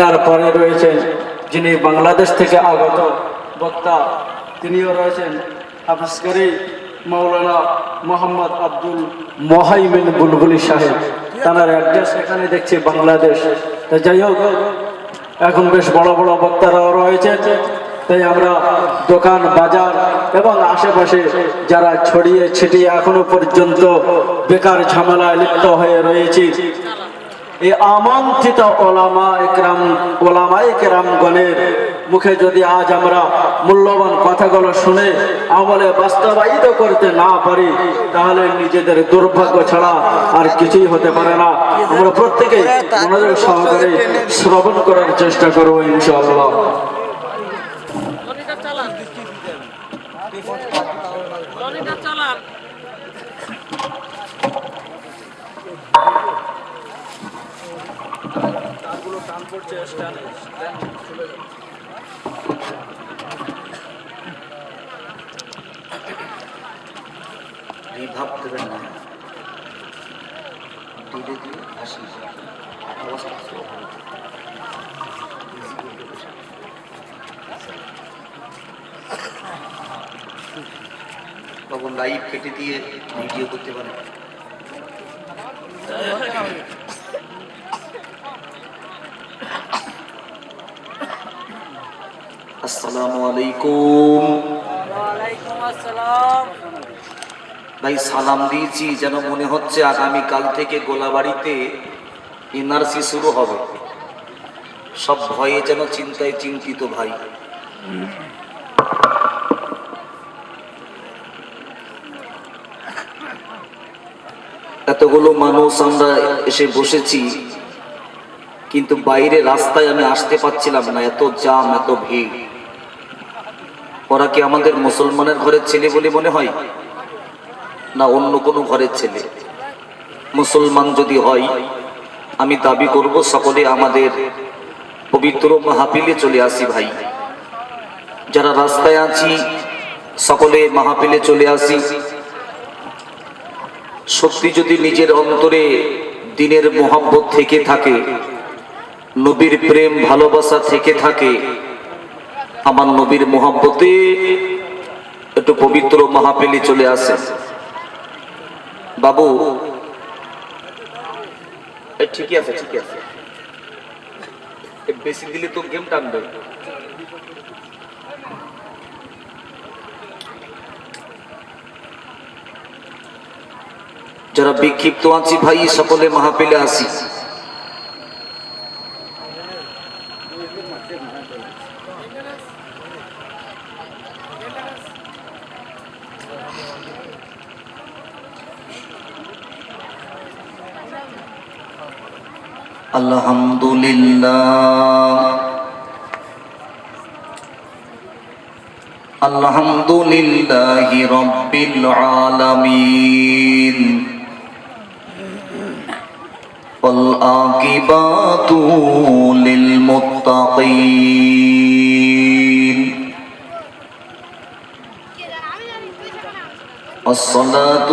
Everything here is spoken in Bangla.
তারপরে রয়েছেন যিনি বাংলাদেশ থেকে আগত বক্তা, তিনিও রয়েছেন হাফিজকারী মাওলানা মোহাম্মদ আব্দুল মোহাইমিন বুলবুলি সাহেব। তার অ্যাড্রেস এখানে দেখছি বাংলাদেশ। যাই হোক, এখন বেশ বড় বড় বক্তারাও রয়েছে। তাই আমরা দোকান বাজার এবং আশেপাশে যারা ছড়িয়ে ছিটিয়ে এখনো পর্যন্ত বেকার ঝামেলায় লিপ্ত হয়ে রয়েছি, এই আমন্ত্রিত ওলামায়ে কেরামগণের মুখে যদি আজ আমরা মূল্যবান কথাগুলো শুনে আমলে বাস্তবায়িত করতে না পারি, তাহলে নিজেদের দুর্ভাগ্য ছাড়া আর কিছুই হতে পারে না। আমরা প্রত্যেকে মনোযোগ সহকারে শ্রবণ করার চেষ্টা করবো ইনশাআল্লাহ। ভাব দেবেন না, ধীরে ধীরে হাসি তখন লাইভ কেটে দিয়ে ভিডিও করতে পারে। আসসালামু আলাইকুম। ওয়ালাইকুম আসসালাম। ভাই সালাম দিয়েছি, যেন মনে হচ্ছে আগামীকাল থেকে গোলাবাড়িতে এনআরসি শুরু হবে। সব ভয়ে যেন চিন্তায় চিন্তিত ভাই। এতগুলো মানুষ আমরা এসে বসেছি, কিন্তু বাইরে রাস্তায় আমি আসতে পারছিলাম না, এত জাম, এত ভিড়। ওরা কি আমাদের মুসলমানের ঘরের ছেলে বলে মনে হয়, না অন্য কোনো ঘরের ছেলে? মুসলমান যদি হয়, আমি দাবি করব সকলে আমাদের পবিত্র মাহফিলে চলে আসি ভাই। যারা রাস্তায় আছি সকলে মাহফিলে চলে আসি। সত্যি যদি নিজের অন্তরে দ্বীনের মোহাব্বত থেকে থাকে, নবীর প্রেম ভালোবাসা থেকে থাকে, আমার নবীর মোহাব্বতে একটু পবিত্র মাহফিলে চলে আসে। বাবু ঠিকই আছে, ঠিকই আছে, বেশি দিলে তো গেম টানবে। যারা বিক্ষিপ্ত আছি ভাই, সকলে মাহফিলে আসি। আলহামদুলিল্লাহ, আলহামদুলিল্লাহি রাব্বিল আলামিন, ওয়াল আকিবাতু লিল মুত্তাকিন, আসসালাতু